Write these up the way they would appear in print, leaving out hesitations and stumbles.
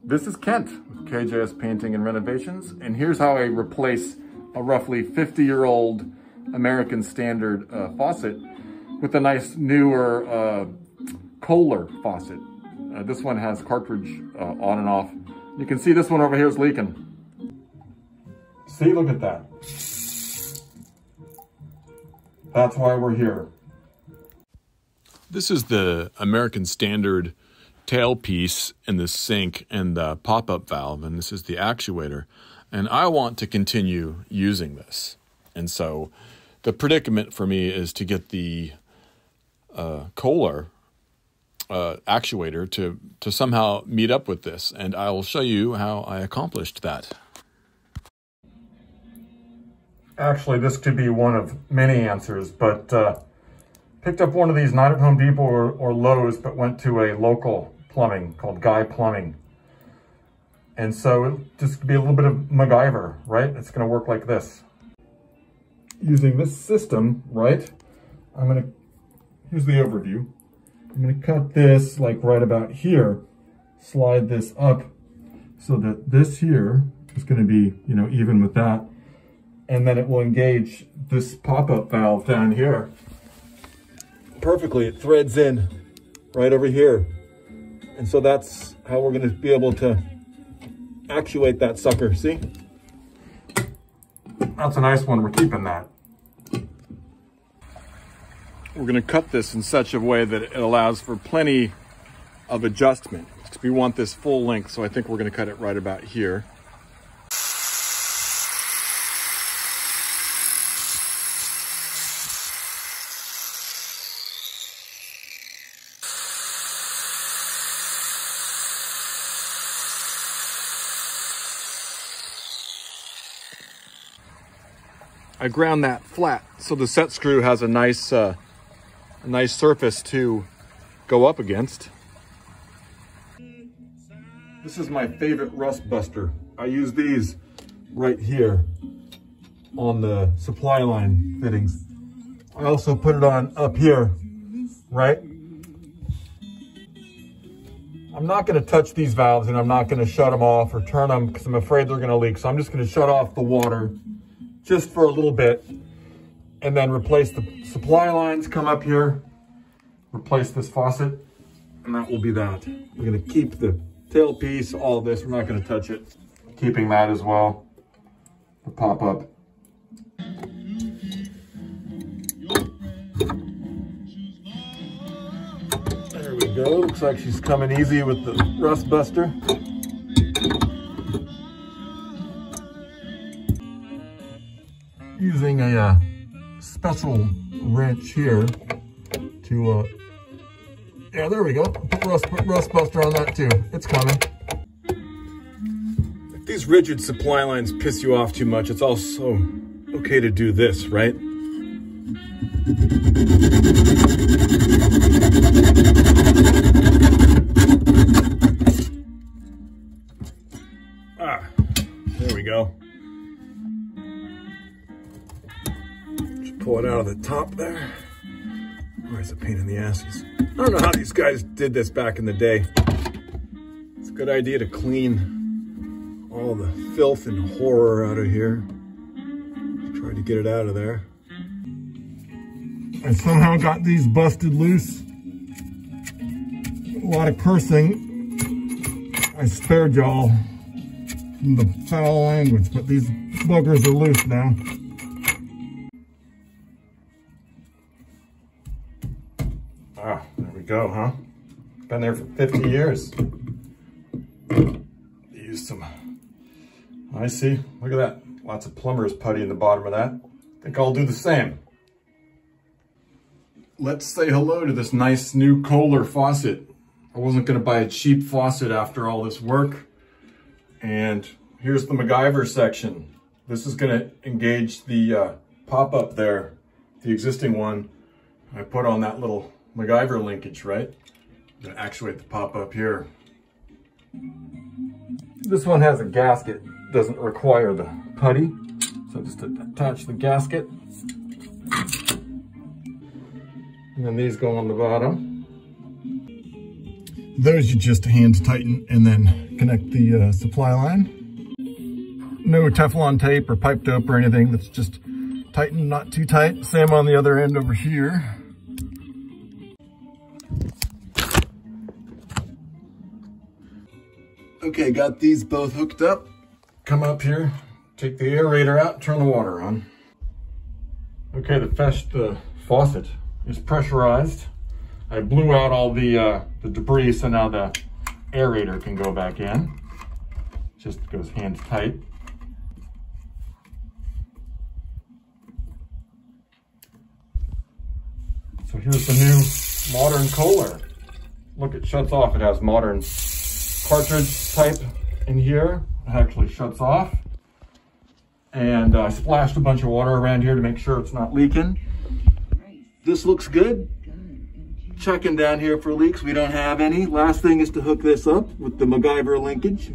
This is Kent with KJS Painting and Renovations, and here's how I replace a roughly 50-year-old American standard faucet with a nice newer Kohler faucet. This one has cartridge on and off. You can see this one over here is leaking. See, look at that. That's why we're here. This is the American standard tailpiece in the sink and the pop-up valve, and this is the actuator. And I want to continue using this. And so the predicament for me is to get the Kohler actuator to somehow meet up with this. And I will show you how I accomplished that. Actually, this could be one of many answers, but picked up one of these not at Home Depot or Lowe's, but went to a local plumbing called Guy Plumbing. And so it just be a little bit of MacGyver, right? It's gonna work like this. Using this system, right? Here's the overview. I'm gonna cut this like right about here, slide this up so that this here is gonna be, even with that. And then it will engage this pop-up valve down here. Perfectly, it threads in right over here. And so that's how we're gonna be able to actuate that sucker, see? That's a nice one, we're keeping that. We're gonna cut this in such a way that it allows for plenty of adjustment. We want this full length, so I think we're gonna cut it right about here. I ground that flat so the set screw has a nice surface to go up against. This is my favorite rust buster. I use these right here on the supply line fittings. I also put it on up here, right? I'm not going to touch these valves, and I'm not going to shut them off or turn them because I'm afraid they're going to leak. So I'm just going to shut off the water just for a little bit, and then replace the supply lines, come up here, replace this faucet, and that will be that. We're gonna keep the tailpiece, all of this, we're not gonna touch it. Keeping that as well, the pop-up. There we go, looks like she's coming easy with the rust buster. Using a special wrench here to, yeah, there we go. Put rust buster on that too. It's coming. If these rigid supply lines piss you off too much, it's also okay to do this, right? There we go. Pull it out of the top there. Or it's a pain in the asses. I don't know how these guys did this back in the day. It's a good idea to clean all the filth and horror out of here. Try to get it out of there. I somehow got these busted loose. A lot of cursing. I spared y'all from the foul language, but these buggers are loose now. Ah, there we go, huh? Been there for 50 years. Use some, I see, look at that. Lots of plumber's putty in the bottom of that. I think I'll do the same. Let's say hello to this nice new Kohler faucet. I wasn't gonna buy a cheap faucet after all this work. And here's the MacGyver section. This is gonna engage the pop-up there, the existing one. I put on that little MacGyver linkage, right? I'm gonna actuate the pop-up here. This one has a gasket, doesn't require the putty. So just attach the gasket. And then these go on the bottom. Those you just hand tighten and then connect the supply line. No Teflon tape or pipe dope or anything. That's just tighten, not too tight. Same on the other end over here. Okay, got these both hooked up. Come up here, take the aerator out, turn the water on. Okay, the faucet is pressurized. I blew out all the debris, so now the aerator can go back in. Just goes hand tight. So here's the new modern Kohler. Look, it shuts off. It has modern cartridge type in here. It actually shuts off. And I splashed a bunch of water around here to make sure it's not leaking. This looks good. Checking down here for leaks. We don't have any. Last thing is to hook this up with the MacGyver linkage.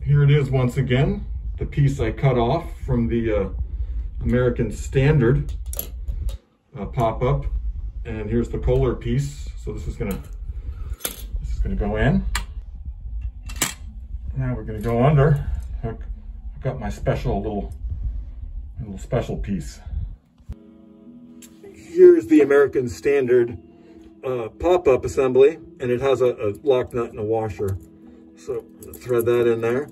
Here it is once again. The piece I cut off from the American Standard pop-up. And here's the Kohler piece. So this is gonna go in. Now we're gonna go under. Hook up my special little special piece. Here's the American Standard pop-up assembly, and it has a lock nut and a washer. So thread that in there.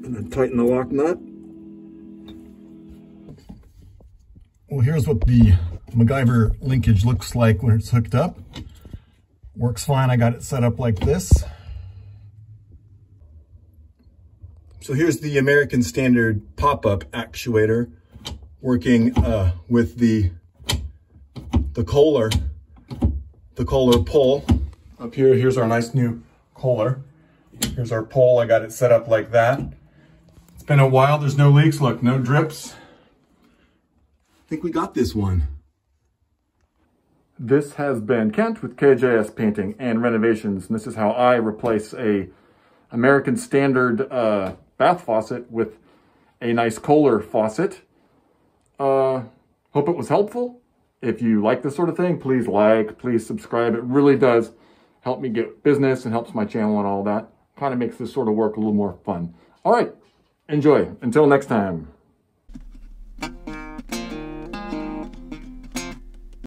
And then tighten the lock nut. Well, here's what the MacGyver linkage looks like when it's hooked up. Works fine. I got it set up like this. So here's the American Standard pop-up actuator working with the Kohler pole. Up here, here's our nice new Kohler. Here's our pole. I got it set up like that. It's been a while. There's no leaks. Look, no drips. I think we got this one. This has been Kent with KJS Painting and Renovations. And this is how I replace a American Standard bath faucet with a nice Kohler faucet. Hope it was helpful. If you like this sort of thing, please like, please subscribe. It really does help me get business and helps my channel and all that. Kind of makes this sort of work a little more fun. All right, enjoy. Until next time.